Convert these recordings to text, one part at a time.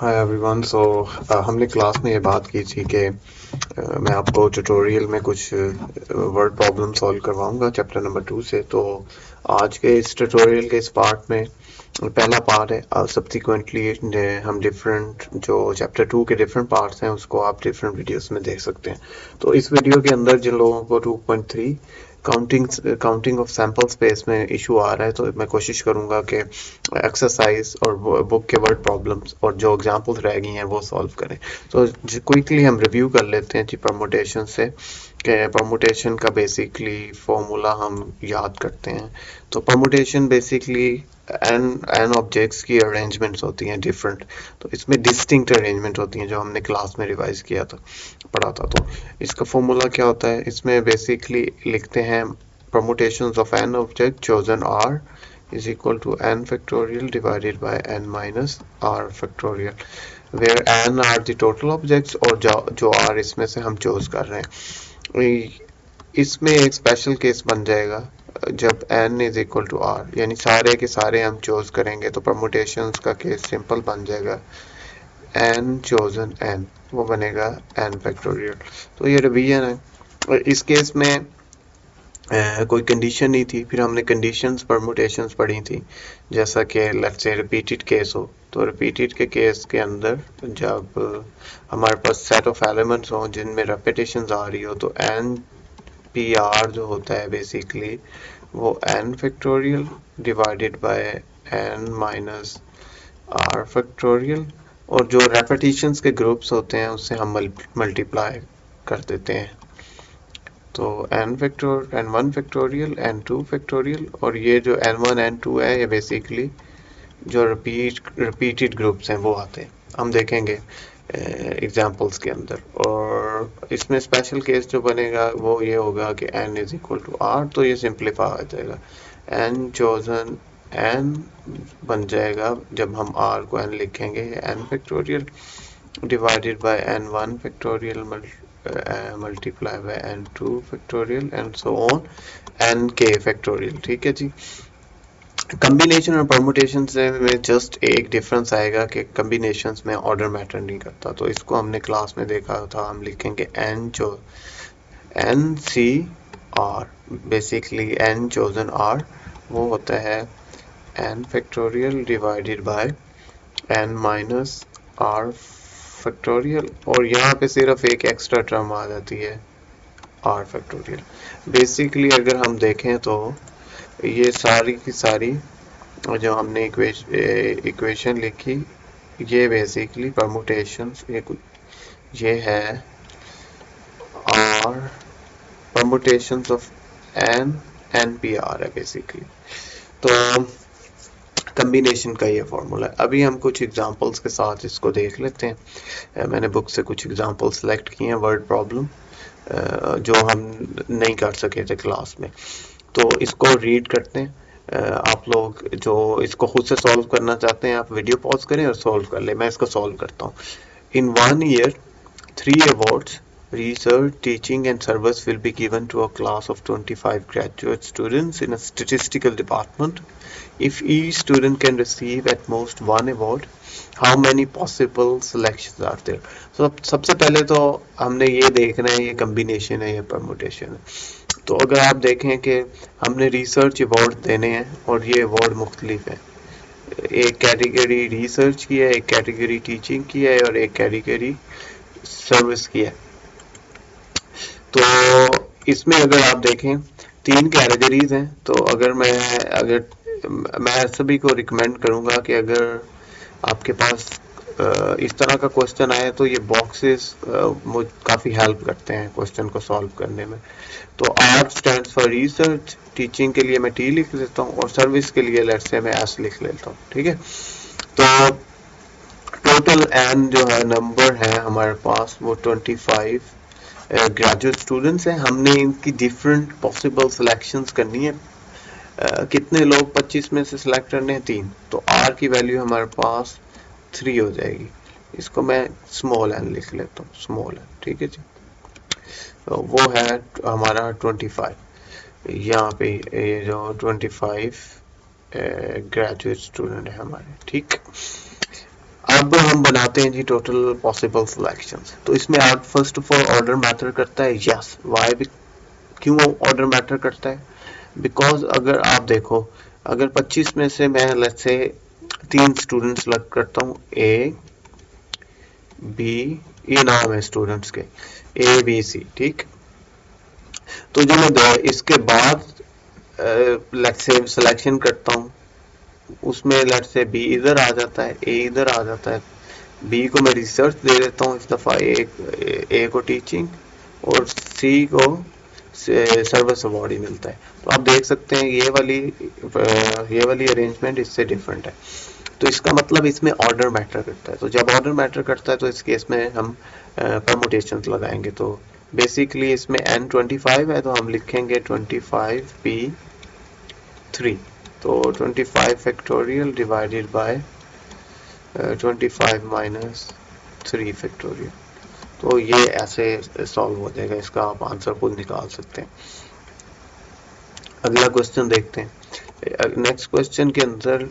Hi everyone. हमने class में ये बात की थी कि मैं आपको ट्यूटोरियल में कुछ वर्ड प्रॉब्लम सॉल्व करवाऊंगा चैप्टर नंबर 2 से। तो आज के इस ट्यूटोरियल के इस पार्ट में पहला पार्ट है। सब्सिक्वेंटली हम डिफरेंट जो चैप्टर 2 के डिफरेंट पार्ट्स हैं उसको आप डिफरेंट वीडियोस में देख सकते हैं। तो इस वीडियो के अंदर जिन लोगों को 2.3 काउंटिंग ऑफ सैंपल स्पेस में इशू आ रहा है, तो मैं कोशिश करूंगा कि एक्सरसाइज और बुक के वर्ड प्रॉब्लम्स और जो एग्जांपल्स रह गई हैं वो सॉल्व करें। तो क्विकली हम रिव्यू कर लेते हैं जी परमुटेशन से, कि परमुटेशन का बेसिकली फॉर्मूला हम याद करते हैं। तो परमुटेशन बेसिकली एन ऑब्जेक्ट्स की अरेंजमेंट्स होती हैं डिफरेंट, तो इसमें डिस्टिंक्ट अरेंजमेंट होती हैं जो हमने क्लास में रिवाइज किया था, पढ़ा था। तो इसका फॉर्मूला क्या होता है, इसमें बेसिकली लिखते हैं permutations of n object chosen r is equal to n factorial divided by n minus r factorial, where n are the total objects और जो r इसमें से हम चूज कर रहे हैं। इसमें एक स्पेशल केस बन जाएगा जब n is equal to r, यानी सारे के सारे हम चूज करेंगे तो परमुटेशंस का केस सिंपल बन जाएगा n chosen n, वो बनेगा n फैक्टोरियल। तो ये रिवीजन है। इस केस में कोई कंडीशन नहीं थी, फिर हमने कंडीशंस परमुटेशंस पढ़ी थी, जैसा कि लेट्स से रिपीटेड केस हो। तो रिपीटेड के केस के अंदर जब हमारे पास सेट ऑफ एलिमेंट्स हो जिनमें रेपिटेशंस आ रही हो, तो एन पी आर जो होता है बेसिकली वो N factorial divided by N minus R factorial, और जो रेपिटेशंस के ग्रुप्स होते हैं उससे हम मल्टीप्लाई कर देते हैं। तो n1 फैक्टोरियल n2 फैक्टोरियल, और ये जो n1 n2 है ये बेसिकली जो रिपीटेड ग्रुप्स हैं वो आते हैं, हम देखेंगे एग्जांपल्स के अंदर। और इसमें स्पेशल केस जो बनेगा वो ये होगा कि n is equal to r, तो ये सिंप्लीफाई हो जाएगा, n चोजन n बन जाएगा जब हम r को n लिखेंगे n factorial divided by n1 factorial multiply by n2 factorial and so on nk factorial। ठीक है जी। कम्बिनेशन और परमुटेशन से में जस्ट एक डिफरेंस आएगा कि कम्बिनेशंस में ऑर्डर मैटर नहीं करता, तो इसको हमने क्लास में देखा था। हम लिखेंगे n जो n c r, basically n chosen r वो होता है n factorial divided bye n minus r factorial, और यहाँ पे सिर्फ एक एक्स्ट्रा टर्म आ जाती है r फैक्टोरियल। बेसिकली अगर हम देखें तो ये सारी की सारी जो हमने इक्वेशन लिखी, ये बेसिकली परमुटेशंस, ये है r permutations of n npr है बेसिकली। तो कम्बिनेशन का ये फॉर्मूला है। अभी हम कुछ एग्जांपल्स के साथ इसको देख लेते हैं। मैंने बुक से कुछ एग्जांपल सेलेक्ट किए हैं वर्ड प्रॉब्लम जो हम नहीं कर सके थे क्लास में, तो इसको रीड करते हैं। आप लोग जो इसको खुद से सॉल्व करना चाहते हैं आप वीडियो पॉज करें और सॉल्व कर ले। मैं इसको सॉल्व करता हूँ। इन 1 year 3 awards, research, teaching and service will be given to a class of 25 graduate students in a statistical department. If each student can receive at most 1 award, how many possible selections are there? So सबसे पहले तो हमने ये देखना है ये combination है, ये परमुटेशन है। तो अगर आप देखें कि हमने रिसर्च अवार्ड देने हैं और ये अवार्ड मुख्तलिफ है, एक कैटेगरी रिसर्च की है, एक कैटेगरी टीचिंग की है और एक कैटेगरी सर्विस की है। तो इसमें अगर आप देखें 3 कैटेगरीज हैं, तो अगर मैं सभी को रिकमेंड करूंगा कि अगर आपके पास इस तरह का क्वेश्चन आए तो ये बॉक्सेस मुझे काफ़ी हेल्प करते हैं क्वेश्चन को सॉल्व करने में। तो R stands for research, teaching के लिए मैं टी लिख लेता हूँ और सर्विस के लिए लेट्स से मैं एस लिख लेता हूँ। ठीक है। तो टोटल एन जो है नंबर है हमारे पास वो 25 ग्रेजुएट स्टूडेंट्स हैं। हमने इनकी डिफरेंट पॉसिबल सिलेक्शंस करनी है। कितने लोग 25 में से सिलेक्ट करने हैं? 3। तो आर की वैल्यू हमारे पास 3 हो जाएगी। इसको मैं स्मॉल एन लिख लेता हूँ, स्मॉल एन। ठीक है जी। तो वो है हमारा 25, यहाँ पे ये जो 25 ग्रेजुएट स्टूडेंट है हमारे। ठीक। अब अब हम बनाते हैं जी टोटल पॉसिबल सिलेक्शंस। तो इसमें आप first of all order matter करता है, यस। वाई, क्यों ऑर्डर मैटर करता है? बिकॉज अगर आप देखो, अगर 25 में से मैं लेट्स से 3 स्टूडेंट सेलेक्ट करता हूँ, ए बी, ये नाम है स्टूडेंट्स के, ए बी सी, ठीक। तो जो मैं इसके बाद लेट्स से सिलेक्शन करता हूँ, उसमें लेट्स से बी इधर आ जाता है, ए इधर आ जाता है, बी को मैं रिसर्च दे देता हूँ इस दफा, ए को टीचिंग और सी को सर्विस अवार्ड ही मिलता है। तो आप देख सकते हैं ये वाली अरेंजमेंट इससे डिफरेंट है। तो इसका मतलब इसमें ऑर्डर मैटर करता है। तो जब ऑर्डर मैटर करता है तो इस केस में हम परमुटेशंस लगाएंगे। तो बेसिकली इसमें n 25 है, तो हम लिखेंगे 25p3। तो 25 factorial divided bye 25 minus 3 factorial. तो ये ऐसे सॉल्व हो जाएगा, इसका आप आंसर खुद निकाल सकते हैं। अगला क्वेश्चन देखते हैं। नेक्स्ट क्वेश्चन के अंदर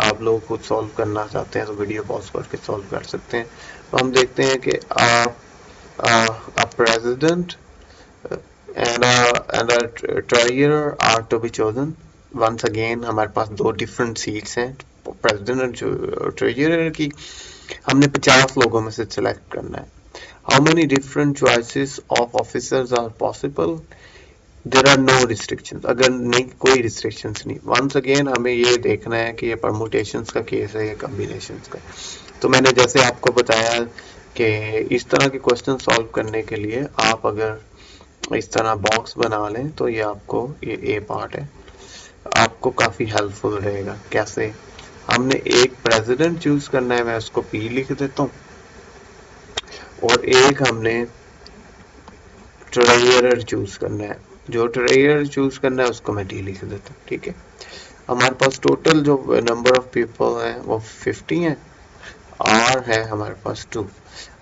आप लोग खुद सॉल्व करना चाहते हैं तो वीडियो पॉज करके सॉल्व कर सकते हैं। तो हम देखते हैं कि a president and a treasurer are to be chosen. Once again हमारे पास दो डिफरेंट सीट्स हैं, प्रेसिडेंट और ट्रेजरर की। हमने 50 लोगों में से सिलेक्ट करना है। How many different choices of officers are possible? There are no restrictions. अगर नहीं, कोई रिस्ट्रिक्शंस नहीं। वंस अगेन हमें ये देखना है कि ये परमुटेशंस का केस है या कॉम्बिनेशंस का। तो मैंने जैसे आपको बताया कि इस तरह के क्वेश्चन सॉल्व करने के लिए आप अगर इस तरह बॉक्स बना लें तो ये आपको, ये ए पार्ट है, आपको काफी हेल्पफुल रहेगा। कैसे? हमने एक प्रेसिडेंट चूज करना है, मैं उसको पी लिख देता हूँ, और एक हमने ट्रेजरर चूज करना है। जो ट्रेजरर चूज करना है उसको मैं डी लिख देता हूँ, ठीक है। हमारे पास टोटल जो नंबर ऑफ पीपल है वो 50 है, आर है हमारे पास 2।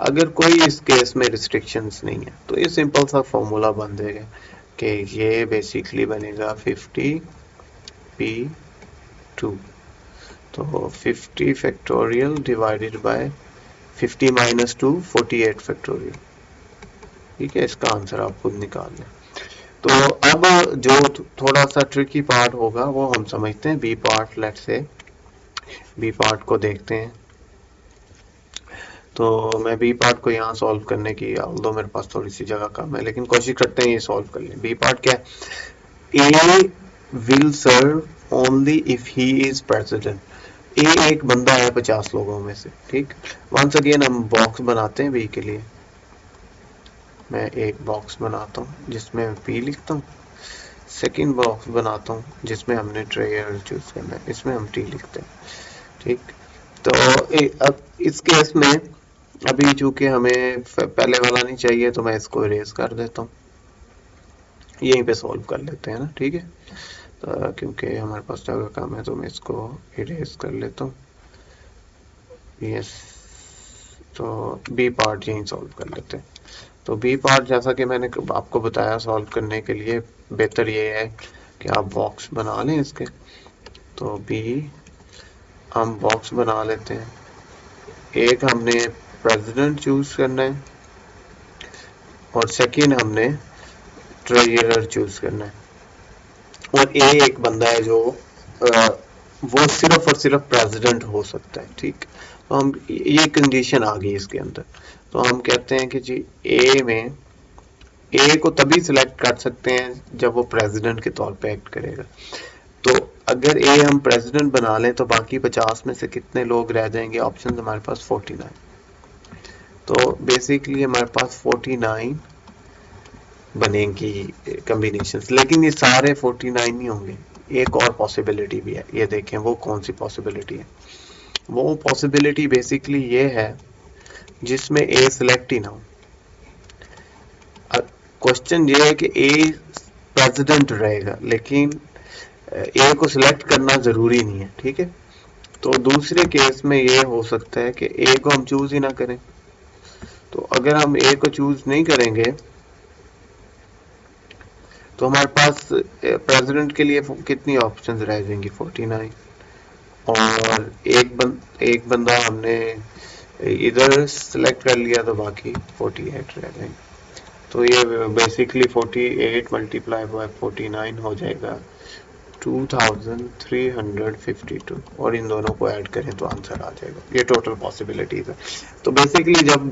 अगर कोई इस केस में रिस्ट्रिक्शंस नहीं है तो ये सिंपल सा फॉर्मूला बन जाएगा कि ये बेसिकली बनेगा 50p2। तो 50 factorial divided bye 50 minus 2 48 factorial, ठीक है। इसका आंसर आप खुद निकाल लें। तो अब जो थोड़ा सा ट्रिकी पार्ट होगा वो हम समझते हैं, B part. Let's say B part को देखते हैं। तो मैं बी पार्ट को यहाँ सॉल्व करने की, ऑल्दो मेरे पास थोड़ी सी जगह कम है, लेकिन कोशिश करते हैं ये सॉल्व कर लें। बी पार्ट क्या है? A will serve only if he is president. A एक बंदा है 50 लोगों में से, ठीक। वंस अगेन हम बॉक्स बनाते हैं बी के लिए। मैं एक बॉक्स बनाता हूँ जिसमें मैं पी लिखता हूँ, सेकेंड बॉक्स बनाता हूँ जिसमें हमने ट्रेजरर चूज करना है, इसमें हम टी लिखते हैं, ठीक। तो अब इस केस में अभी चूंकि हमें पहले वाला नहीं चाहिए तो मैं इसको इरेज कर देता हूँ, यहीं पे सॉल्व कर लेते हैं ना, ठीक है। तो क्योंकि हमारे पास जगह कम है तो मैं इसको इरेज कर लेता हूँ, यस। तो बी पार्ट यहीं सॉल्व कर लेते हैं। तो बी पार्ट जैसा कि मैंने आपको बताया, सॉल्व करने के लिए बेहतर ये है कि आप बॉक्स बना लें इसके। तो बी हम बॉक्स बना लेते हैं। एक हमने प्रेसिडेंट चूज करना है और सेकंड हमने ट्रेजरर चूज करना है, और ए एक बंदा है जो वो सिर्फ और सिर्फ प्रेसिडेंट हो सकता है, ठीक। तो हम, ये कंडीशन आ गई इसके अंदर। तो हम कहते हैं कि जी ए में, ए को तभी सिलेक्ट कर सकते हैं जब वो प्रेसिडेंट के तौर पे एक्ट करेगा। तो अगर ए हम प्रेसिडेंट बना लें तो बाकी 50 में से कितने लोग रह जाएंगे? ऑप्शन हमारे पास 49। तो बेसिकली हमारे पास 49 बनेंगी कॉम्बिनेशंस, लेकिन ये सारे 49 नहीं होंगे। एक और पॉसिबिलिटी भी है, ये देखें वो कौन सी पॉसिबिलिटी है। वो पॉसिबिलिटी बेसिकली ये है जिसमें ए सिलेक्ट ही ना हो। क्वेश्चन ये है कि ए प्रेसिडेंट रहेगा लेकिन ए को सिलेक्ट करना जरूरी नहीं है, ठीक है। तो दूसरे केस में ये हो सकता है कि ए को हम चूज ही ना करें। तो अगर हम ए को चूज नहीं करेंगे तो हमारे पास प्रेसिडेंट के लिए कितनी ऑप्शंस रह जाएंगी? 49। और एक बंदा हमने इधर सिलेक्ट कर लिया तो बाकी 48 रह जाएंगे। तो ये बेसिकली 48 मल्टीप्लाई बाय 49 हो जाएगा 2352 और इन दोनों को ऐड करें तो आंसर आ जाएगा। ये टोटल पॉसिबिलिटीज है। तो बेसिकली जब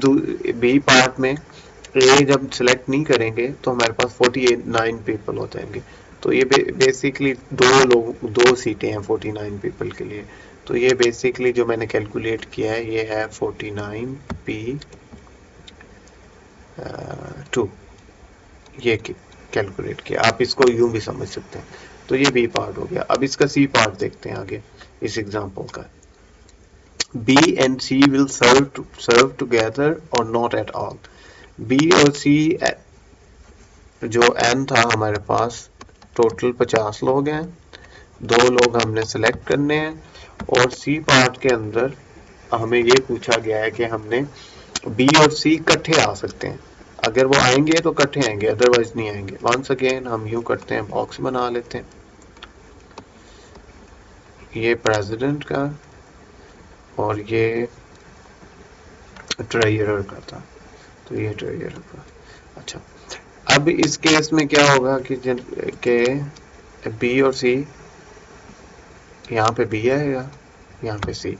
बी पार्ट में ए जब सिलेक्ट नहीं करेंगे तो हमारे पास 49 पीपल हो जाएंगे। तो ये बेसिकली दो सीटें हैं 49 पीपल के लिए। तो ये बेसिकली जो मैंने कैलकुलेट किया है ये है 49p2 ये कैलकुलेट किया। आप इसको यूं भी समझ सकते हैं। तो ये बी पार्ट हो गया। अब इसका सी पार्ट देखते हैं आगे इस एग्जांपल का। B and C will serve together और नॉट एट ऑल। बी और सी जो एन था हमारे पास टोटल 50 लोग हैं। 2 लोग हमने सेलेक्ट करने हैं और सी पार्ट के अंदर हमें ये पूछा गया है कि हमने बी और सी इकट्ठे आ सकते हैं। अगर वो आएंगे तो इकट्ठे आएंगे, अदरवाइज नहीं आएंगे। वंस अगेन हम यूं करते हैं, बॉक्स बना लेते हैं। ये प्रेसिडेंट का और ये ट्रेजरर का था। तो ये ट्रेजरर का। अच्छा, अब इस केस में क्या होगा कि बी और सी, यहाँ पे बी आएगा, यहाँ पे सी।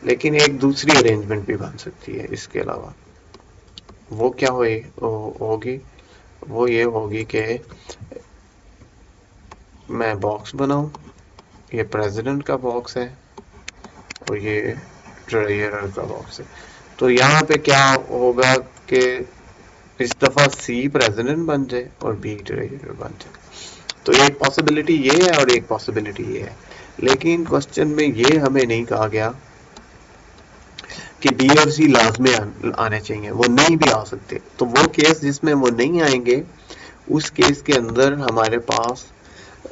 लेकिन एक दूसरी अरेंजमेंट भी बन सकती है इसके अलावा। वो क्या होगी, वो ये होगी कि मैं बॉक्स बनाऊं, ये प्रेसिडेंट का बॉक्स है और ये ट्रेजरर का बॉक्स है। तो यहाँ पे क्या होगा कि इस दफा सी प्रेसिडेंट बन जाए और बी ट्रेजरर बन जाए। तो एक पॉसिबिलिटी ये है और एक पॉसिबिलिटी ये है। लेकिन क्वेश्चन में ये हमें नहीं कहा गया कि बी और सी लाजमी आने चाहिए, वो नहीं भी आ सकते। तो वो केस जिसमें वो नहीं आएंगे, उस केस के अंदर हमारे पास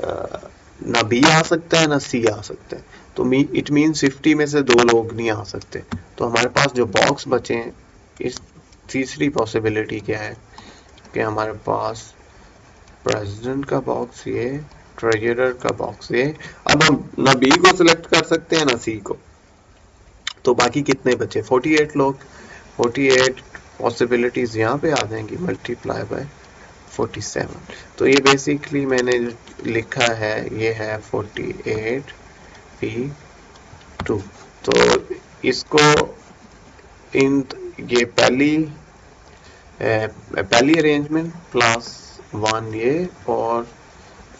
ना बी आ सकता है ना सी आ सकता है। तो इट मीन्स 50 में से 2 लोग नहीं आ सकते। तो हमारे पास जो बॉक्स बचे हैं, इस तीसरी पॉसिबिलिटी क्या है कि हमारे पास प्रेसिडेंट का बॉक्स ये, ट्रेजरर का बॉक्स ये। अब हम ना बी को सिलेक्ट कर सकते हैं ना सी को। तो बाकी कितने बचे? 48 लोग। 48 पॉसिबिलिटीज यहाँ पे आ जाएंगी मल्टीप्लाई बाय 47। तो ये बेसिकली मैंने जो लिखा है ये है 48p2। तो इसको इन ये पहली अरेंजमेंट प्लस 1 ये और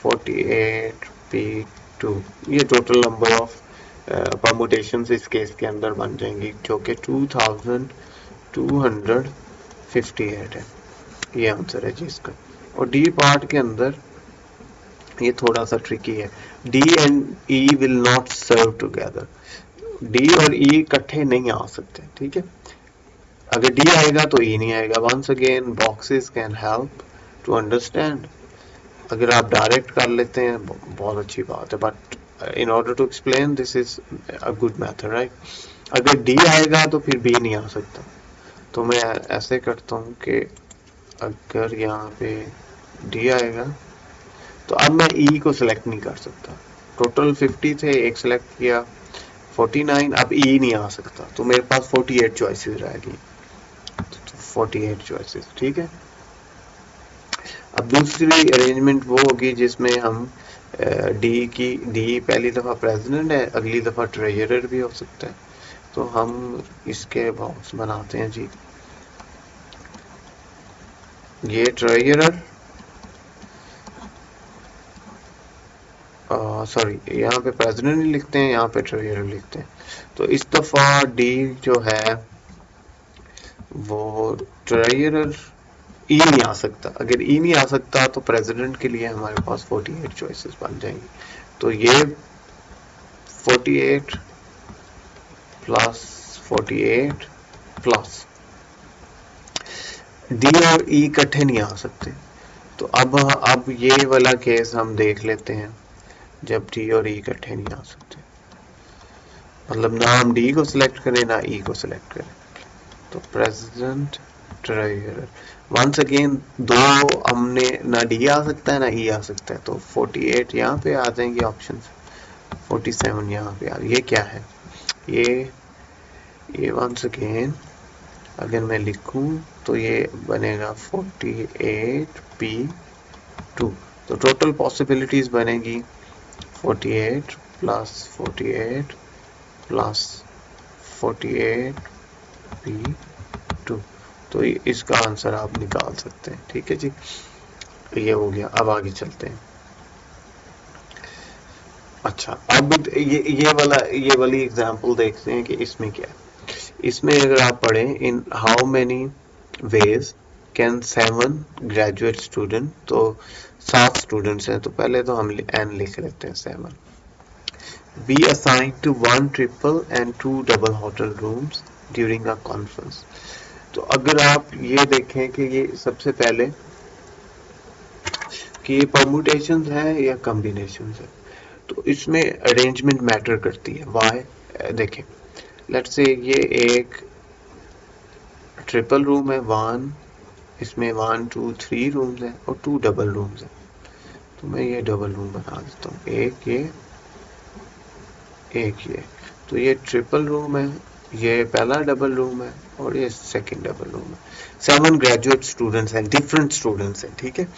48p2 ये टोटल नंबर ऑफ परमुटेशंस इस केस के अंदर बन जाएंगी, जो कि 2258 है। ये आंसर है जी इसका। और डी पार्ट के अंदर ये थोड़ा सा ट्रिकी है। D and E will not serve together. D और ई इकट्ठे नहीं आ सकते, ठीक है। अगर डी आएगा तो ई नहीं आएगा। Once again boxes can help to understand. अगर आप डायरेक्ट कर लेते हैं बहुत अच्छी बात है, but in order to explain this is a good method, right? अगर D आएगा तो फिर B नहीं आ सकता। तो मैं ऐसे करता हूँ कि अगर यहाँ पे D आएगा तो अब मैं E को सिलेक्ट नहीं कर सकता। टोटल 50 थे, एक सिलेक्ट किया 49, अब E नहीं आ सकता। तो मेरे पास 48 चॉइसेस रहेगी। 48 चॉइसेस, ठीक है। अब दूसरी अरेंजमेंट वो होगी जिसमें हम डी पहली दफा प्रेसिडेंट है, अगली दफा ट्रेजरर भी हो सकता है। तो हम इसके बॉक्स बनाते हैं जी। ये ट्रेजरर, सॉरी यहाँ पे प्रेसिडेंट नहीं लिखते हैं, यहाँ पे ट्रेजरर लिखते हैं। तो इस दफा डी जो है वो ट्रेजरर, ई नहीं आ सकता। अगर ई नहीं आ सकता तो प्रेसिडेंट के लिए हमारे पास 48 चॉइसेस बन जाएंगी। तो ये 48 प्लस 48 प्लस डी और ई इकट्ठे नहीं आ सकते। तो अब ये वाला केस हम देख लेते हैं जब डी और ई इकट्ठे नहीं आ सकते। मतलब ना हम डी को सिलेक्ट करें ना ई को सिलेक्ट करें। तो प्रेसिडेंट ट्रेजरर, वंस अगेन दो हमने ना डी आ सकता है ना ई आ सकता है। तो 48 यहाँ पे आ जाएंगे ऑप्शन, 47 यहाँ पे आ। ये क्या है? ये ये वंस अगेन अगर मैं लिखूं तो ये बनेगा 48p2। तो टोटल पॉसिबिलिटीज बनेगी 48 प्लस 48 प्लस 48p2। तो इसका आंसर आप निकाल सकते हैं। ठीक है जी, ये हो गया। अब आगे चलते हैं। अच्छा, अब ये वाली एग्जांपल देखते हैं कि इसमें क्या है। इसमें अगर आप पढ़ें in how many ways can 7 graduate student, तो 7 स्टूडेंट्स हैं, तो पहले तो हम n लिख लेते हैं 7। Be assign to 1 triple and 2 double hotel rooms during a conference. तो अगर आप ये देखें कि ये सबसे पहले कि ये परमुटेशंस है या कॉम्बिनेशंस है, तो इसमें अरेंजमेंट मैटर करती है। वाई? देखें, लेट्स से ये एक ट्रिपल रूम है, 1, इसमें 1 2 3 रूम्स हैं और 2 डबल रूम्स हैं। तो मैं ये डबल रूम बना देता हूँ, एक ये। तो ये ट्रिपल रूम है, ये पहला डबल रूम है और ये सेकंड डबल रूम है। 7 ग्रेजुएट स्टूडेंट्स हैं, डिफरेंट स्टूडेंट्स हैं। ठीक है,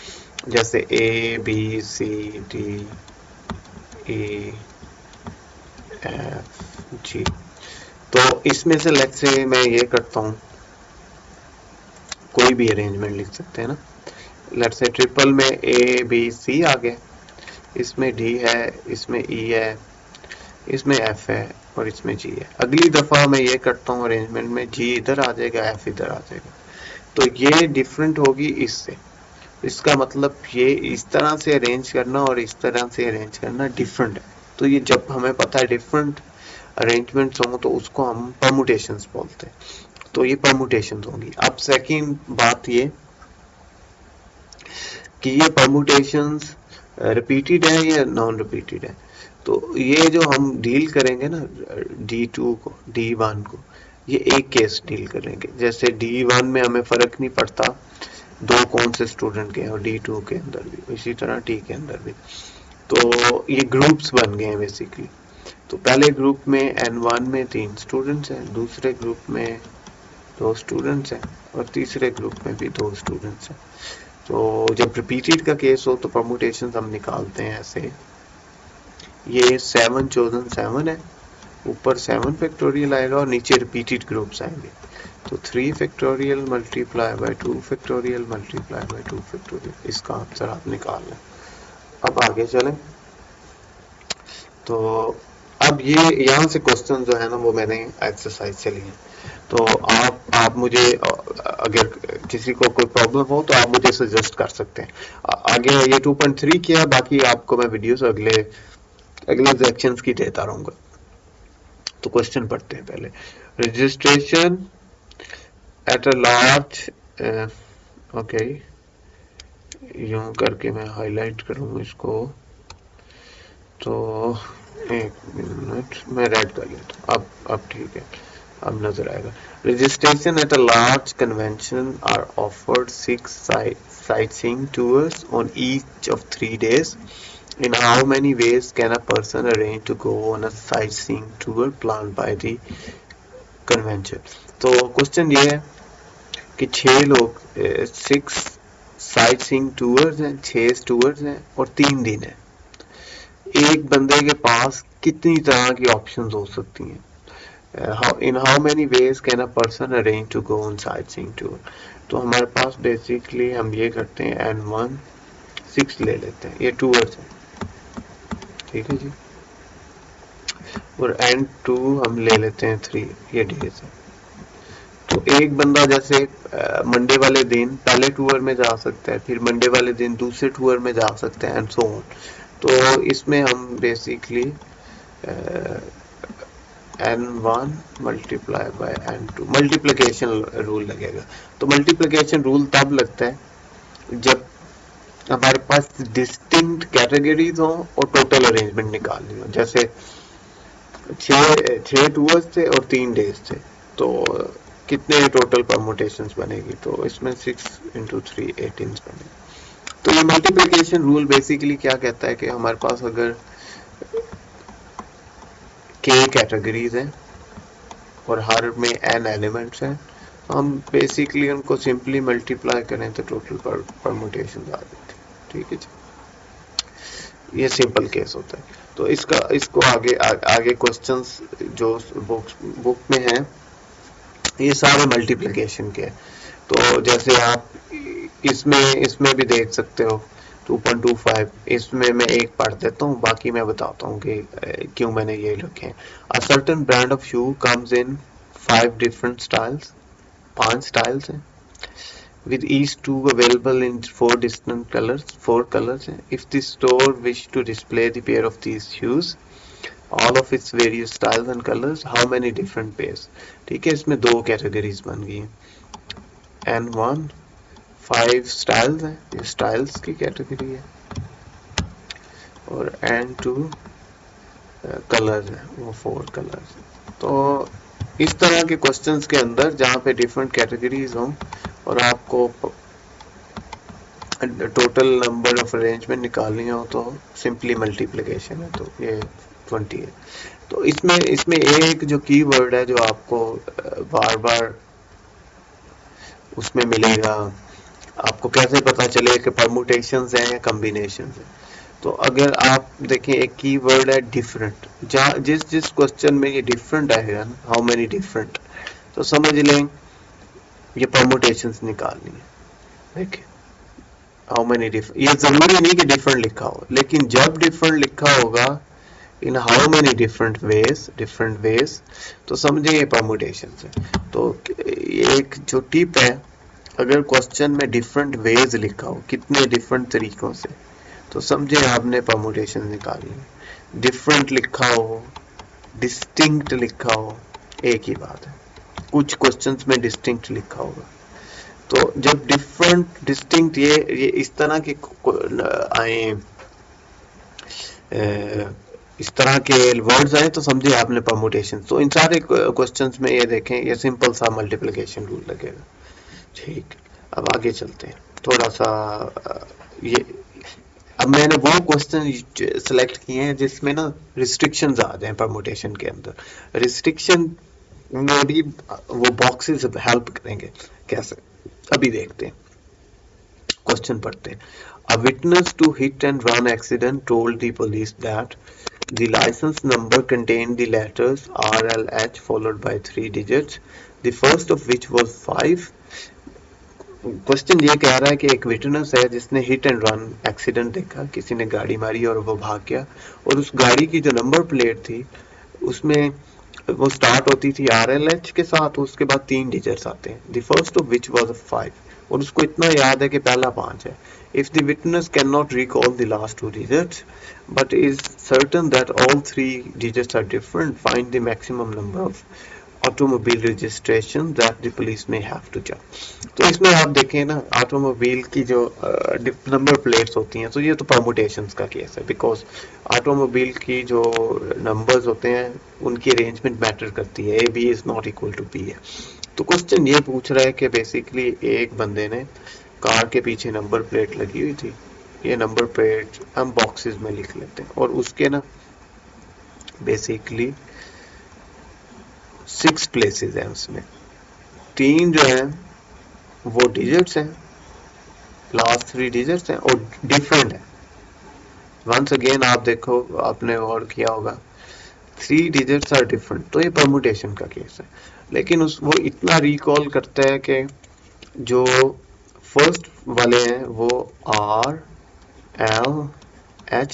जैसे A B C D E F G। तो इसमें से लेट्स से मैं ये करता हूँ, कोई भी अरेंजमेंट लिख सकते हैं ना। लेट्स से ट्रिपल में A B C आ गया, इसमें D है, इसमें E है, इसमें F है और इसमें G है। अगली दफा मैं ये करता हूँ अरेंजमेंट में, G इधर आ जाएगा, F इधर आ जाएगा। तो ये डिफरेंट होगी इससे। इसका मतलब ये इस तरह से अरेंज करना और इस तरह से अरेंज करना डिफरेंट है। तो ये जब हमें पता है डिफरेंट अरेंजमेंट्स हों तो उसको हम परमुटेशंस बोलते हैं। तो ये परमुटेशंस होंगी। अब सेकंड बात ये कि ये परमुटेशंस रिपीटेड है या नॉन रिपीटेड है। तो ये जो हम डील करेंगे ना D2 को, D1 को, ये एक केस डील करेंगे। जैसे D1 में हमें फर्क नहीं पड़ता दो कौन से स्टूडेंट के हैं, और D2 के अंदर भी इसी तरह, T के अंदर भी। तो ये ग्रुप्स बन गए हैं बेसिकली। तो पहले ग्रुप में N1 में 3 स्टूडेंट्स हैं, दूसरे ग्रुप में 2 स्टूडेंट्स हैं और तीसरे ग्रुप में भी 2 स्टूडेंट्स हैं। तो जब रिपीटेड का केस हो तो परमुटेशन हम निकालते हैं ऐसे, ये 7 चोजन 7 है, ऊपर 7 फैक्टोरियल आएगा और नीचे रिपीटेड ग्रुप्स आएंगे। तो 3 factorial multiply by 2 factorial multiply by 2 factorial, इसका आंसर आप निकाल लें। अब आगे चलें। तो अब ये यहाँ से क्वेश्चन जो है ना वो मैंने एक्सरसाइज से लिए। तो आप मुझे अगर किसी को कोई प्रॉब्लम हो तो आप मुझे सजेस्ट कर सकते हैं। आगे ये 2.3 किया, बाकी आपको मैं वीडियोस अगले सेक्शंस की देता रहूंगा। तो क्वेश्चन पढ़ते हैं पहले। Registration at a large, okay, यूं करके मैं हाईलाइट करूँ इसको, तो एक मिनट मैं रेड कर लेता हूँ। अब ठीक है, अब नजर आएगा। Registration at a large convention are offered 6 sightseeing tours on each of 3 days. In how many ways can a person arrange to go on a sightseeing tour planned by the convention? तो question ये है कि 6 लोग 6 sightseeing tours हैं, 6 tours हैं और 3 दिन है। एक बंदे के पास कितनी तरह की ऑप्शंस हो सकती हैं? In how many ways can a person arrange to go on sightseeing tour? तो हमारे पास बेसिकली हम ये करते हैं N1 6 ले लेते हैं, ये टूर्स है, ठीक है जी, और N2 हम ले लेते हैं 3, ये डेज है। तो एक बंदा जैसे मंडे वाले दिन पहले टूर में जा सकता है, फिर मंडे वाले दिन दूसरे टूर में जा सकते हैं एंड सो ऑन। तो इसमें हम basically N1 multiply by N2 multiplication rule लगेगा। तो मल्टीप्लिकेशन रूल तब लगता है जब हमारे पास डिस्टिंक्ट कैटेगरीज हो और टोटल अरेंजमेंट निकालनी हो। जैसे 6 टूर्स थे और 3 डेज थे, तो कितने टोटल परमुटेशंस बनेगी? तो इसमें 6 इंटू 3 18 बनेगी। तो ये मल्टीप्लिकेशन रूल बेसिकली क्या कहता है कि हमारे पास अगर k कैटेगरीज हैं और हर में n एलिमेंट्स हैं, हम बेसिकली उनको सिंपली मल्टीप्लाई करें तो टोटल परमुटेशन आ जाती है। ठीक है जी, ये सिंपल केस होता है। तो इसको आगे क्वेश्चंस जो बुक में हैं ये सारे मल्टीप्लिकेशन के। तो जैसे आप इसमें भी देख सकते हो 2.25, इसमें मैं एक पढ़ देता हूँ, बाकी मैं बताता हूँ कि क्यों मैंने ये लिखे। A certain brand of shoe comes in 5 different styles, 5 styles हैं, with each two available in 4 colors हैं। If the store wish to display the pair of these shoes, all of its various styles and colors, how many different pairs? ठीक है, इसमें 2 categories बन गई हैं। N1 5 styles हैं, ये styles की कैटेगरी है, और N2 कलर्स है, वो 4 कलर्स है। तो इस तरह के क्वेश्चंस के अंदर जहाँ पे डिफरेंट कैटेगरीज हों और आपको टोटल नंबर ऑफ अरेंजमेंट निकालनी हो तो सिंपली मल्टीप्लिकेशन है, तो ये 20 है। तो इसमें एक जो कीवर्ड है जो आपको बार बार उसमें मिलेगा, आपको कैसे पता चले कि परमुटेशंस हैं या कॉम्बिनेशंस हैं। तो अगर आप देखें एक कीवर्ड है डिफरेंट, जहाँ जिस क्वेश्चन में ये डिफरेंट आएगा ना, हाउ मेनी डिफरेंट, तो समझ लें ये परमुटेशंस निकालनी है। देखिए हाउ मेनी डिफरेंट, ये जरूरी नहीं कि डिफरेंट लिखा हो, लेकिन जब डिफरेंट लिखा होगा in how many different ways, तो समझे ये परमुटेशंस है। तो एक जो टिप है, अगर क्वेश्चन में डिफरेंट वेज लिखा हो, कितने डिफरेंट तरीकों से, तो समझे आपने परमुटेशन निकालनी है। डिफरेंट लिखा हो, डिस्टिंक्ट लिखा हो, एक ही बात है। कुछ क्वेश्चंस में डिस्टिंक्ट लिखा होगा, तो जब डिफरेंट डिस्टिंक्ट ये इस तरह के आए, इस तरह के वर्ड्स आए, तो समझे आपने परमुटेशन। तो इन सारे क्वेश्चंस में ये देखें, ये सिंपल सा मल्टीप्लिकेशन रूल लगेगा। ठीक, अब आगे चलते हैं थोड़ा सा। ये अब मैंने वो क्वेश्चन सेलेक्ट किए हैं जिसमें ना रिस्ट्रिक्शंस आ जाए परमुटेशन के अंदर। रिस्ट्रिक्शन में भी वो बॉक्सेस हेल्प करेंगे कैसे, अभी देखते हैं। क्वेश्चन पढ़ते हैं। A witness to hit and run accident told the police that the license number contained the letters RLH followed by 3 digits, the first of which was 5. Question ये कह रहा है कि एक विटनेस है जिसने हिट एंड रन एक्सीडेंट देखा, किसी ने गाड़ी मारी और वो भाग गया, और उस गाड़ी की जो नंबर प्लेट थी उसमें वो स्टार्ट होती थी RLH के साथ, उसके बाद 3 डिजिट्स आते हैं, the first of which was 5, और उसको इतना याद है कि पहला 5 है। If the witness can not recall the last 2 digits but is certain that all 3 digits are different, find the maximum number of automobile registration that the police may have to check. तो इसमें आप देखें ना, automobile की जो number plates होती हैं, तो ये तो परमुटेशंस का केस है, बिकॉज ऑटोमोबाइल की जो नंबर्स होते हैं उनकी अरेंजमेंट मैटर करती है, A B is not equal to B है। तो क्वेश्चन ये पूछ रहा है कि बेसिकली एक बंदे ने कार के पीछे नंबर प्लेट लगी हुई थी, ये नंबर प्लेट हम बॉक्सेस में लिख लेते हैं, और उसके ना बेसिकली 6 प्लेसेस हैं, उसमें 3 जो है वो डिजिट्स हैं, लास्ट 3 डिजिट्स हैं और डिफरेंट है। वंस अगेन आप देखो, आपने गौर किया होगा 3 डिजिट्स आर डिफरेंट, तो ये परमुटेशन का केस है। लेकिन वो इतना रिकॉल करता है कि जो फर्स्ट वाले हैं वो RLH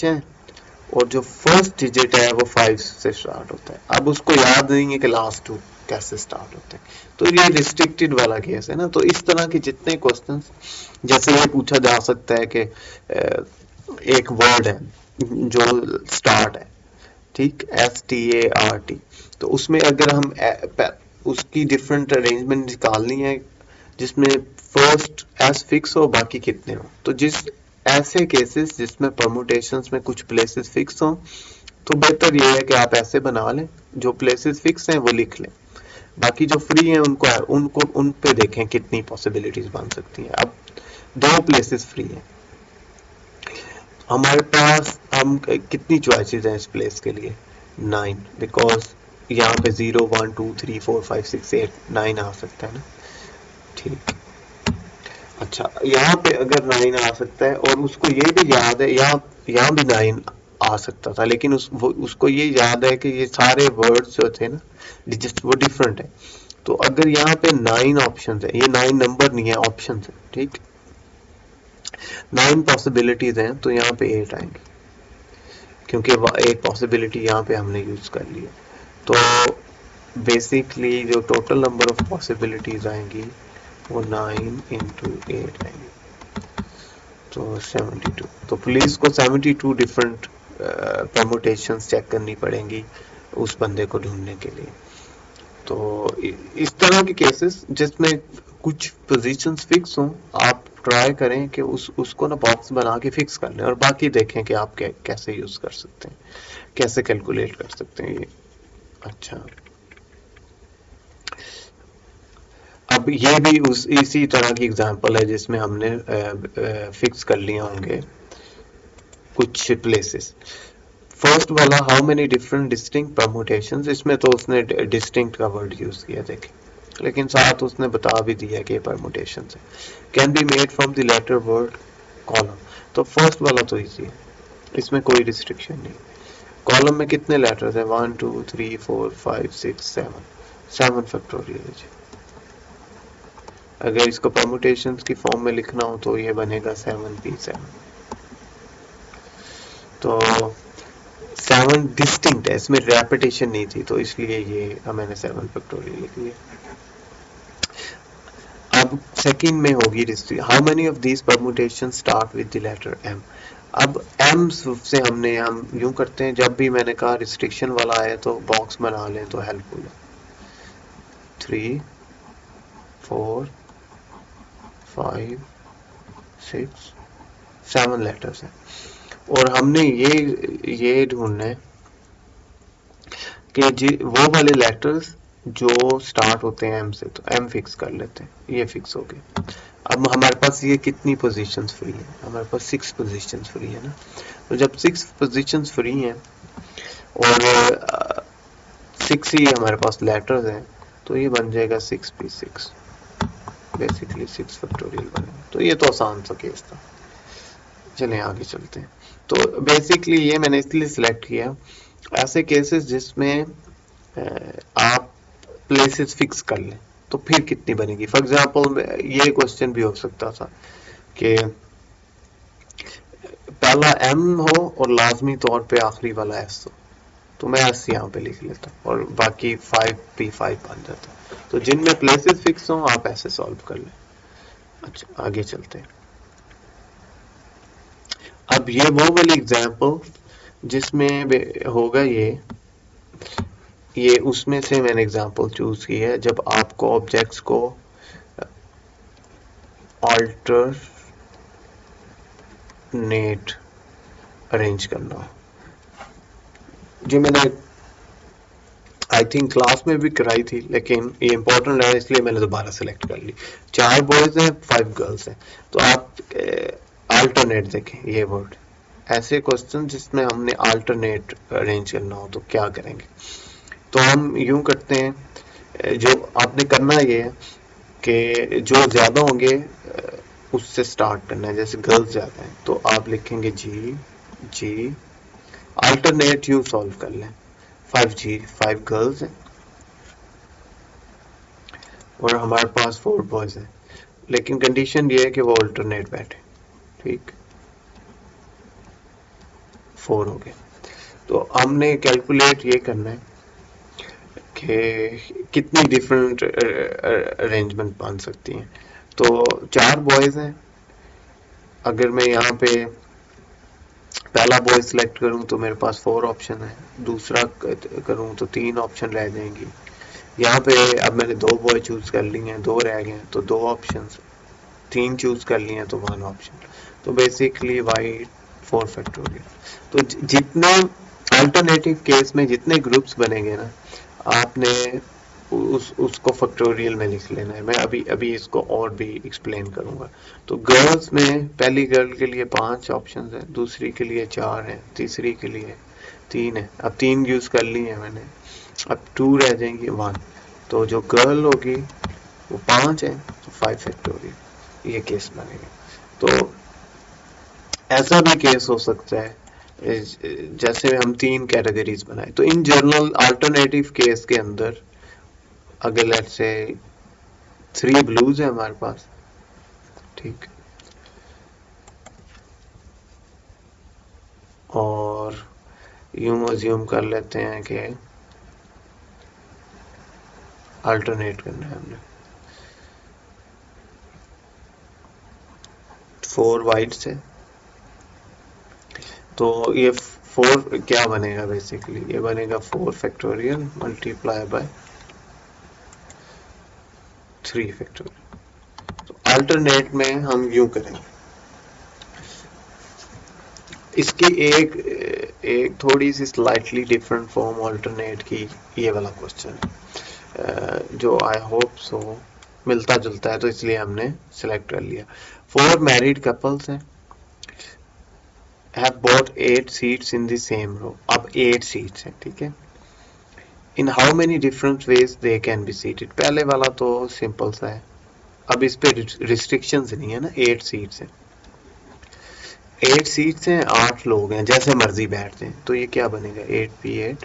हैं, और जो फर्स्ट डिजिट है वो 5 से स्टार्ट होता है। अब उसको याद नहीं है कि लास्ट 2 कैसे स्टार्ट होते हैं, तो ये रिस्ट्रिक्टेड वाला केस है ना। तो इस तरह के जितने क्वेश्चंस, जैसे ये पूछा जा सकता है कि एक वर्ड है जो स्टार्ट है, ठीक, START, तो उसमें अगर हम उसकी डिफरेंट अरेंजमेंट निकालनी है जिसमें फर्स्ट S फिक्स हो, बाकी कितने हो, तो जिस ऐसे केसेस जिसमें परमुटेशंस में कुछ प्लेसेस फिक्स हो, तो बेहतर ये है कि आप ऐसे बना लें, जो प्लेसेस फिक्स हैं वो लिख लें, बाकी जो फ्री हैं उनको उन पे देखें कितनी पॉसिबिलिटीज बन सकती हैं। अब 2 प्लेसेस फ्री हैं हमारे पास, हम कितनी चॉइसेस हैं इस प्लेस के लिए, 9, बिकॉज यहाँ पे 0 1 2 3 4 5 6 8 9 आ सकता है ना। ठीक, अच्छा यहाँ पे अगर 9 आ सकता है और उसको ये भी याद है, यहाँ भी 9 आ सकता था, लेकिन उसको ये याद है कि ये सारे वर्ड्स जो थे ना डिजिट वो डिफरेंट है। तो अगर यहाँ पे 9 ऑप्शन है, ये 9 नंबर नहीं है, ऑप्शन है। ठीक, 9 पॉसिबिलिटीज हैं, तो यहाँ पे 8 आएंगे क्योंकि एक पॉसिबिलिटी यहाँ पे हमने यूज कर ली है। तो बेसिकली जो टोटल नंबर ऑफ पॉसिबिलिटीज आएंगी वो 9 इंटू 8 आएंगी, तो 72। तो पुलिस को 72 डिफरेंट परमुटेशंस चेक करनी पड़ेंगी उस बंदे को ढूंढने के लिए। तो इस तरह के केसेस जिसमें कुछ पोजीशंस फिक्स हों, आप ट्राई करें कि उसको ना बॉक्स बना के फिक्स कर लें और बाकी देखें कि आप कैसे यूज कर सकते हैं, कैसे कैलकुलेट कर सकते हैं ये। अच्छा, अब ये भी इसी तरह की एग्जांपल है जिसमें हमने फिक्स कर लिए होंगे कुछ प्लेसेस। फर्स्ट वाला, how many different distinct permutations, इसमें तो उसने डिस्टिंक्ट का वर्ड यूज किया देखें, लेकिन साथ उसने बता भी दिया कि परमुटेशंस है। Can be made from the letter word column, तो फर्स्ट वाला तो इजी है, इसमें कोई रिस्ट्रिक्शन नहीं। कॉलम में कितने लेटर्स है, 1 2 3 4 5 6 7, 7 फैक्टोरियल है। अगर इसको परमुटेशंस की फॉर्म में लिखना हो तो ये बनेगा 7p7। तो 7 डिस्टिंक्ट है, इसमें रेपिटेशन नहीं थी, तो इसलिए ये मैंने 7 फैक्टोरियल लिख लिया। अब सेकंड में होगी restriction, how many of these permutation start with the letter m। अब m से हम यूं करते हैं, जब भी मैंने कहा रिस्ट्रिक्शन वाला आया तो बॉक्स बना लें तो हेल्पफुल है। 3 4 5 6 7 लेटर्स हैं और हमने ये ढूंढना है कि वो वाले लेटर्स जो स्टार्ट होते हैं m से, तो m फिक्स कर लेते हैं, ये फिक्स हो गया। अब हमारे पास ये कितनी पोजीशंस फ्री है, हमारे पास 6 पोजीशंस फ्री है ना। तो जब 6 पोजीशंस फ्री हैं और 6 ही हमारे पास लेटर्स हैं, तो ये बन जाएगा 6p6, बेसिकली 6 फैक्टोरियल बनेगा। तो ये तो आसान सा केस था, चलें आगे चलते हैं। तो बेसिकली ये मैंने इसलिए सिलेक्ट किया ऐसे केसेस जिसमें आप प्लेसेस फिक्स कर लें, तो फिर कितनी बनेगी। फॉर एग्जांपल ये क्वेश्चन भी हो सकता था कि पहला m हो और लाजमी तौर पे आखिरी वाला s हो, तो मैं s यहाँ पे लिख लेता और बाकी 5p5 बन जाता। तो जिनमें प्लेसेस फिक्स हो आप ऐसे सॉल्व कर लें। अच्छा आगे चलते हैं। अब ये वो वाली एग्जांपल जिसमें होगा ये उसमें से मैंने एग्जांपल चूज की है जब आपको ऑब्जेक्ट्स को अल्टरनेट अरेंज करना हो, जो मैंने आई थिंक क्लास में भी कराई थी, लेकिन ये इंपॉर्टेंट है इसलिए मैंने दोबारा सेलेक्ट कर ली। 4 बॉयज हैं 5 गर्ल्स हैं, तो आप अल्टरनेट देखें ये वर्ड, ऐसे क्वेश्चन जिसमें हमने अल्टरनेट अरेंज करना हो तो क्या करेंगे। तो हम यूं करते हैं, जो आपने करना ये है कि जो ज्यादा होंगे उससे स्टार्ट करना है, जैसे गर्ल्स ज्यादा हैं तो आप लिखेंगे जी जी, अल्टरनेट यूं सॉल्व कर लें, 5g 5 गर्ल्स हैं और हमारे पास 4 बॉयज हैं, लेकिन कंडीशन ये है कि वो अल्टरनेट बैठे। ठीक, 4 हो गए। तो हमने कैलकुलेट ये करना है कि कितनी डिफरेंट अरेंजमेंट बन सकती हैं। तो 4 बॉयज हैं, अगर मैं यहाँ पे पहला बॉय सिलेक्ट करूँ तो मेरे पास 4 ऑप्शन है, दूसरा करूँ तो 3 ऑप्शन रह जाएंगी। यहाँ पे अब मैंने 2 बॉय चूज कर लिए हैं, 2 रह गए तो 2 ऑप्शन, 3 चूज कर लिए हैं तो 1 ऑप्शन। तो बेसिकली y 4 फैक्टोरियल। तो जितने अल्टरनेटिव केस में जितने ग्रुप्स बनेंगे ना, आपने उसको फैक्टोरियल में लिख लेना है। मैं अभी इसको और भी एक्सप्लेन करूंगा। तो गर्ल्स में पहली गर्ल के लिए 5 ऑप्शन है, दूसरी के लिए 4 है, तीसरी के लिए 3 है। अब 3 यूज कर ली है मैंने, अब 2 रह जाएंगी 1, तो जो गर्ल होगी वो 5 है, तो 5 फैक्टोरियल, ये केस बनेगा। तो ऐसा भी केस हो सकता है जैसे हम 3 कैटेगरीज बनाए, तो इन जनरल अल्टरनेटिव केस के अंदर अगर लेट्स से 3 ब्लूज है हमारे पास, ठीक, और यूं अज्यूम कर लेते हैं कि अल्टरनेट करना है हमने, 4 वाइट्स है, तो ये 4 क्या बनेगा बेसिकली, ये बनेगा 4 फैक्टोरियल मल्टीप्लाई बाय 3 फैक्टोरियल। तो अल्टरनेट में हम यूं करेंगे, इसकी एक थोड़ी सी स्लाइटली डिफरेंट फॉर्म अल्टरनेट की, ये वाला क्वेश्चन है जो आई होप सो मिलता जुलता है, तो इसलिए हमने सिलेक्ट कर लिया। 4 मैरिड कपल्स हैं, have bought 8 seats in the same row, अब 8 seats हैं, ठीक है। In how many different ways they can be seated, पहले वाला तो सिंपल सा है, अब इस पे रिस्ट्रिक्शंस नहीं है ना, 8 सीट्स हैं, 8 सीट्स हैं, 8 लोग हैं, जैसे मर्जी बैठते हैं, तो ये क्या बनेगा 8p8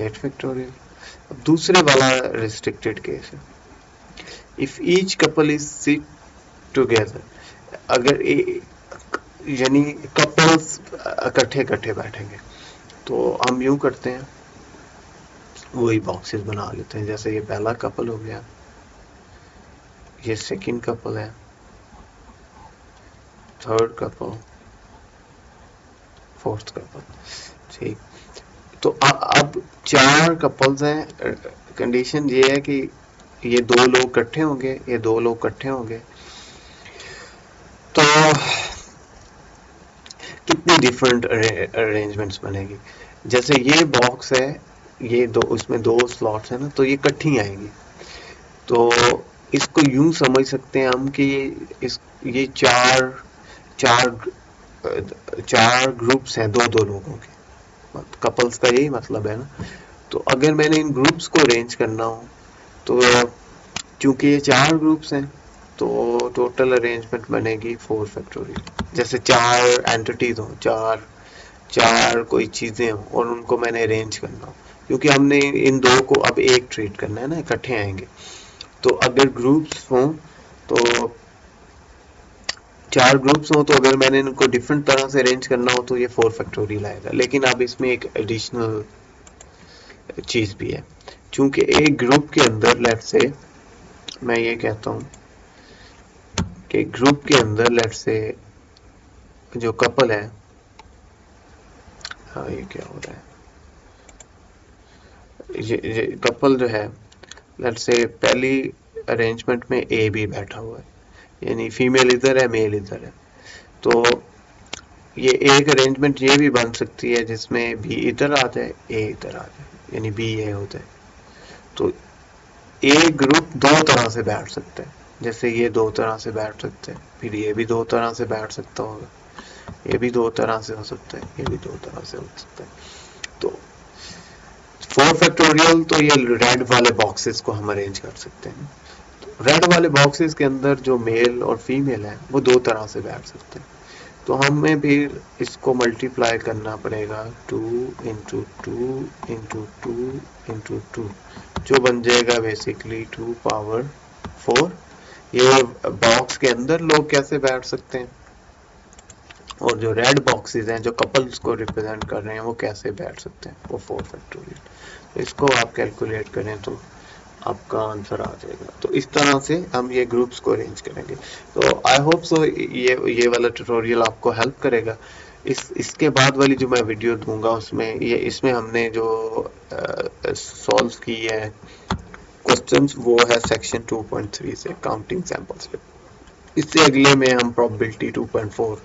8 फैक्टोरियल। अब दूसरे वाला रिस्ट्रिक्टेड केस है, if each couple is sit together, अगर यानी कपल्स इकट्ठे इकट्ठे बैठेंगे, तो हम यूं करते हैं, वही बॉक्सेस बना लेते हैं, जैसे ये पहला कपल हो गया, ये सेकंड कपल है, थर्ड कपल, फोर्थ कपल, ठीक। तो अब 4 कपल्स हैं, कंडीशन ये है कि ये 2 लोग इकट्ठे होंगे, ये 2 लोग इकट्ठे होंगे, तो कितनी डिफरेंट अरेंजमेंट्स बनेगी। जैसे ये बॉक्स है, ये दो, उसमें 2 स्लॉट्स है ना, तो ये इकट्ठी आएंगी, तो इसको यूं समझ सकते हैं हम कि ये चार ग्रुप्स हैं 2-2 लोगों के, कपल्स का यही मतलब है ना। तो अगर मैंने इन ग्रुप्स को अरेंज करना हो, तो क्योंकि ये 4 ग्रुप्स हैं, तो टोटल अरेंजमेंट बनेगी 4 फैक्टोरियल। जैसे 4 एंटिटीज हो, चार कोई चीजें हो, और उनको मैंने अरेंज करना हो, क्योंकि हमने इन 2 को अब एक ट्रीट करना है ना, इकट्ठे आएंगे। तो अगर ग्रुप्स हो, तो 4 ग्रुप्स हो, तो अगर मैंने इनको डिफरेंट तरह से अरेंज करना हो, तो ये 4 फैक्टोरियल आएगा। लेकिन अब इसमें एक एडिशनल चीज भी है, चूंकि एक ग्रुप के अंदर लेट्स से मैं ये कहता हूं कि ग्रुप के अंदर लेट्स से जो कपल है, हाँ ये क्या हो रहा है, ये कपल जो है, लेट्स से पहली अरेंजमेंट में ए बी बैठा हुआ है, यानी फीमेल इधर है, मेल इधर है, तो ये एक अरेंजमेंट ये भी बन सकती है जिसमें बी इधर आ जाए, ए इधर आ जाए, यानी बी ए हो जाए। तो ए ग्रुप 2 तरह से बैठ सकता है, जैसे ये 2 तरह से बैठ सकते हैं, फिर ये भी 2 तरह से बैठ सकता होगा, ये भी 2 तरह से हो सकता है, ये भी 2 तरह से हो सकता है। तो 4 फैक्टोरियल, तो ये रेड वाले बॉक्सेस को हम अरेंज कर सकते हैं। रेड वाले बॉक्सेस के अंदर जो मेल और फीमेल है, वो 2 तरह से बैठ सकते हैं, तो हमें भी इसको मल्टीप्लाई करना पड़ेगा 2 इंटू 2 इंटू 2 इंटू 2, जो बन जाएगा बेसिकली 2 पावर 4। ये बॉक्स के अंदर लोग कैसे बैठ सकते हैं, और जो रेड बॉक्सेस हैं जो कपल्स को रिप्रेजेंट कर रहे हैं, वो कैसे बैठ सकते हैं, वो 4 फैक्टोरियल। तो इसको आप कैलकुलेट करें तो आपका आंसर आ जाएगा। तो इस तरह से हम ये ग्रुप्स को अरेंज करेंगे। तो आई होप सो ये वाला ट्यूटोरियल आपको हेल्प करेगा। इसके बाद वाली जो मैं वीडियो दूंगा, उसमें इसमें हमने जो सॉल्व की है क्वेश्चंस, वो है सेक्शन 2.3 से, काउंटिंग सैंपल्स पे। इससे अगले में हम प्रोबेबिलिटी 2.4,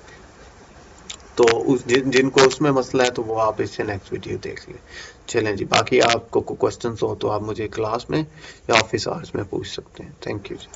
तो जिनको उसमें मसला है, तो वो आप इससे नेक्स्ट वीडियो देख लें। चलें जी, बाकी आपको क्वेश्चंस हो तो आप मुझे क्लास में या ऑफिस आवर्स में पूछ सकते हैं। Thank you ji.